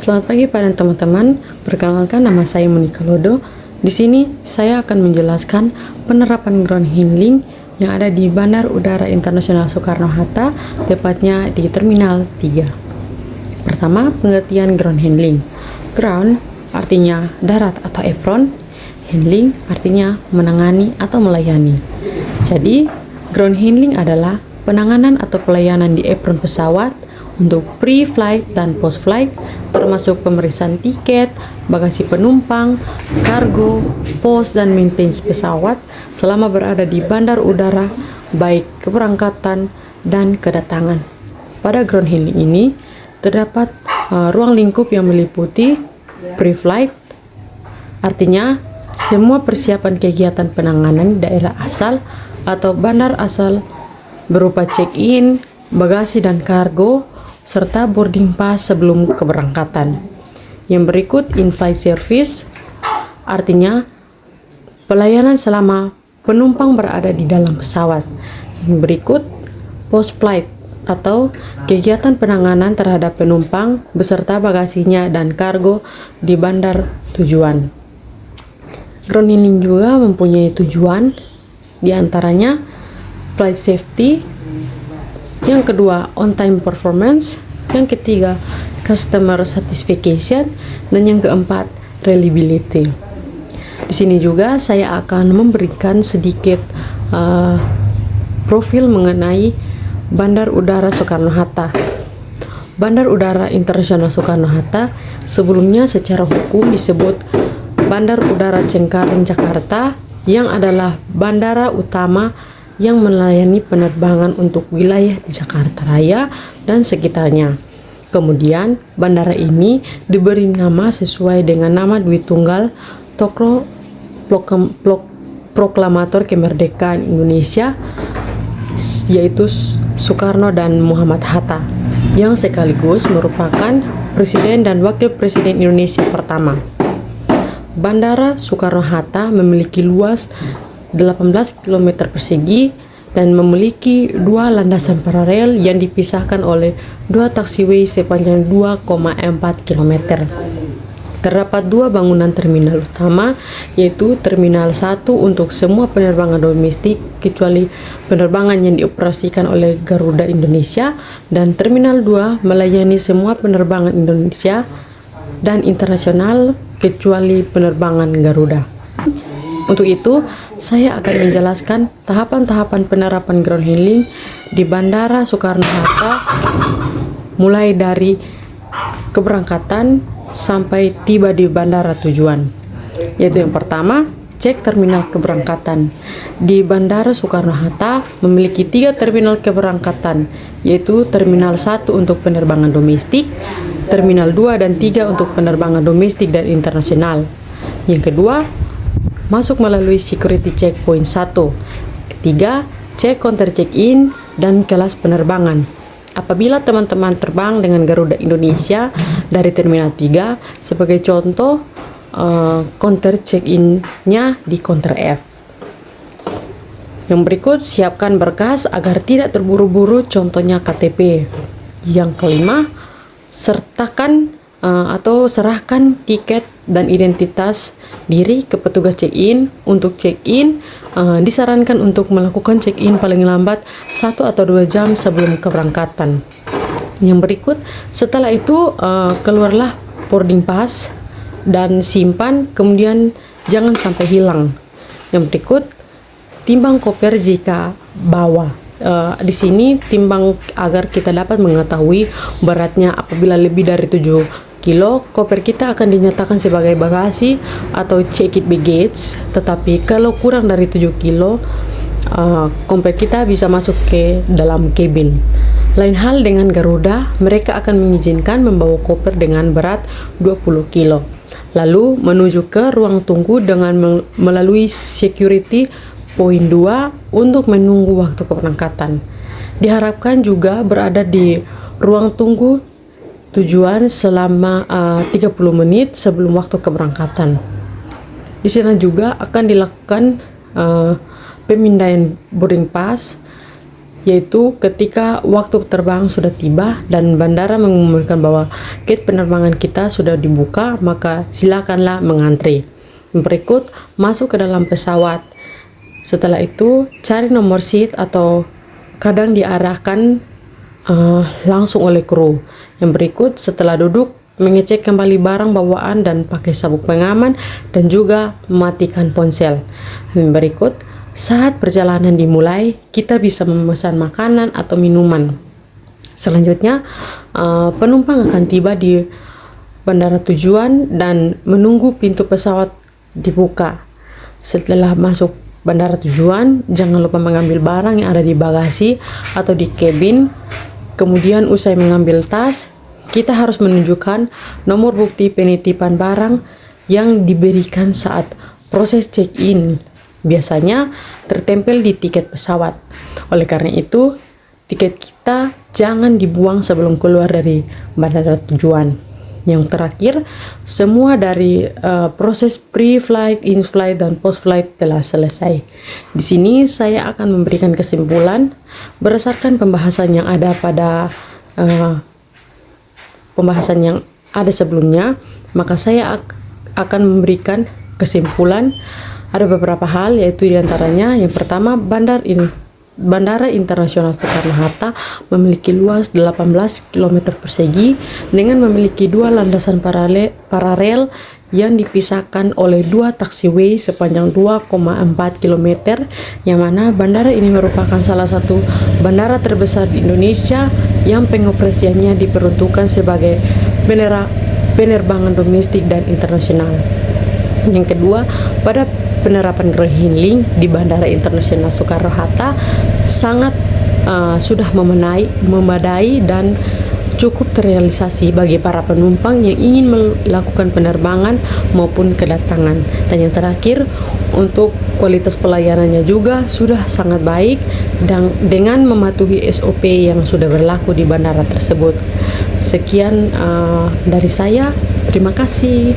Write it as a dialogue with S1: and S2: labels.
S1: Selamat pagi para teman-teman. Perkenalkan, nama saya Monica Lodo. Di sini saya akan menjelaskan penerapan ground handling yang ada di Bandar Udara Internasional Soekarno-Hatta, tepatnya di Terminal 3. Pertama, pengertian ground handling. Ground artinya darat atau apron, handling artinya menangani atau melayani. Jadi, ground handling adalah penanganan atau pelayanan di apron pesawat untuk pre-flight dan post-flight, termasuk pemeriksaan tiket, bagasi penumpang, kargo, pos, dan maintenance pesawat selama berada di bandar udara, baik keberangkatan dan kedatangan. Pada ground handling ini terdapat ruang lingkup yang meliputi pre-flight, artinya semua persiapan kegiatan penanganan daerah asal atau bandar asal berupa check-in, bagasi dan kargo, serta boarding pass sebelum keberangkatan. Yang berikut in-flight service, artinya pelayanan selama penumpang berada di dalam pesawat. Yang berikut post-flight atau kegiatan penanganan terhadap penumpang beserta bagasinya dan kargo di bandar tujuan. Ground handling juga mempunyai tujuan, diantaranya flight safety, yang kedua on time performance, yang ketiga customer satisfaction, dan yang keempat reliability. Di sini juga saya akan memberikan sedikit profil mengenai Bandar Udara Soekarno-Hatta. Bandar Udara Internasional Soekarno-Hatta sebelumnya secara hukum disebut Bandar Udara Cengkareng Jakarta, yang adalah bandara utama yang melayani penerbangan untuk wilayah di Jakarta Raya dan sekitarnya. Kemudian, bandara ini diberi nama sesuai dengan nama Dwi Tunggal Tokoh Proklamator Kemerdekaan Indonesia, yaitu Soekarno dan Muhammad Hatta, yang sekaligus merupakan Presiden dan Wakil Presiden Indonesia pertama. Bandara Soekarno-Hatta memiliki luas 18 km persegi dan memiliki dua landasan paralel yang dipisahkan oleh dua taxiway sepanjang 2,4 km. Terdapat dua bangunan terminal utama, yaitu Terminal 1 untuk semua penerbangan domestik kecuali penerbangan yang dioperasikan oleh Garuda Indonesia, dan Terminal 2 melayani semua penerbangan Indonesia dan internasional kecuali penerbangan Garuda. Untuk itu, saya akan menjelaskan tahapan-tahapan penerapan ground handling di Bandara Soekarno-Hatta, mulai dari keberangkatan sampai tiba di bandara tujuan. Yaitu yang pertama, cek terminal keberangkatan. Di Bandara Soekarno-Hatta memiliki 3 terminal keberangkatan, yaitu Terminal 1 untuk penerbangan domestik, Terminal 2 dan 3 untuk penerbangan domestik dan internasional. Yang kedua, masuk melalui security checkpoint 1. Ketiga, cek counter check-in dan kelas penerbangan. Apabila teman-teman terbang dengan Garuda Indonesia dari Terminal 3, sebagai contoh, counter check-in-nya di counter F. Yang berikut, siapkan berkas agar tidak terburu-buru, contohnya KTP. Yang kelima, sertakan atau serahkan tiket dan identitas diri ke petugas check-in. Untuk check-in, disarankan untuk melakukan check-in paling lambat 1 atau 2 jam sebelum keberangkatan. Yang berikut, setelah itu keluarlah boarding pass dan simpan, kemudian jangan sampai hilang. Yang berikut, timbang koper jika bawa. Di sini timbang agar kita dapat mengetahui beratnya. Apabila lebih dari 7 kilo, koper kita akan dinyatakan sebagai bagasi atau check it baggage. Tetapi kalau kurang dari 7 kilo, koper kita bisa masuk ke dalam cabin. Lain hal dengan Garuda, mereka akan mengizinkan membawa koper dengan berat 20 kilo. Lalu menuju ke ruang tunggu dengan melalui security poin 2 untuk menunggu waktu keberangkatan. Diharapkan juga berada di ruang tunggu tujuan selama 30 menit sebelum waktu keberangkatan. Di sana juga akan dilakukan pemindaian boarding pass yaitu ketika waktu terbang sudah tiba dan bandara mengumumkan bahwa gate penerbangan kita sudah dibuka, maka silakanlah mengantri. Berikut, masuk ke dalam pesawat. Setelah itu, cari nomor seat atau kadang diarahkan langsung oleh kru. Yang berikut, setelah duduk, mengecek kembali barang bawaan dan pakai sabuk pengaman dan juga mematikan ponsel. Berikut, saat perjalanan dimulai, kita bisa memesan makanan atau minuman. Selanjutnya, penumpang akan tiba di bandara tujuan dan menunggu pintu pesawat dibuka. Setelah masuk bandara tujuan, jangan lupa mengambil barang yang ada di bagasi atau di kabin. Kemudian usai mengambil tas, kita harus menunjukkan nomor bukti penitipan barang yang diberikan saat proses check-in. Biasanya tertempel di tiket pesawat. Oleh karena itu, tiket kita jangan dibuang sebelum keluar dari bandara tujuan. Yang terakhir, semua dari proses pre-flight, in-flight, dan post-flight telah selesai. Di sini saya akan memberikan kesimpulan berdasarkan pembahasan yang ada pada pembahasan yang ada sebelumnya. Maka saya akan memberikan kesimpulan. Ada beberapa hal, yaitu diantaranya yang pertama, Bandara Internasional Soekarno-Hatta memiliki luas 18 km persegi dengan memiliki dua landasan paralel yang dipisahkan oleh dua taxiway sepanjang 2,4 km, yang mana bandara ini merupakan salah satu bandara terbesar di Indonesia yang pengoperasiannya diperuntukkan sebagai penerbangan domestik dan internasional. Yang kedua, pada penerapan Ground Handling di Bandara Internasional Soekarno-Hatta sangat sudah memadai dan cukup terrealisasi bagi para penumpang yang ingin melakukan penerbangan maupun kedatangan. Dan yang terakhir, untuk kualitas pelayanannya juga sudah sangat baik dan dengan mematuhi SOP yang sudah berlaku di bandara tersebut. Sekian dari saya, terima kasih.